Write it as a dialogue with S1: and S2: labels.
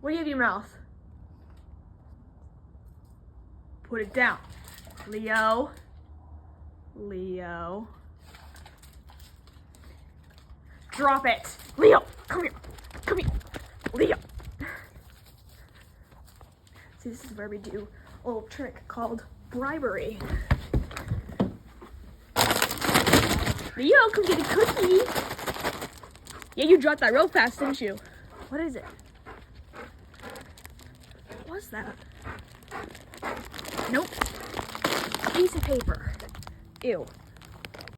S1: What do you have in your mouth? Put it down. Leo. Leo. Drop it. Leo, come here. Come here. Leo. See, this is where we do a little trick called bribery. Leo, come get a cookie. Yeah, you dropped that real fast, didn't you? What is it? What was that? Nope. A piece of paper. Ew.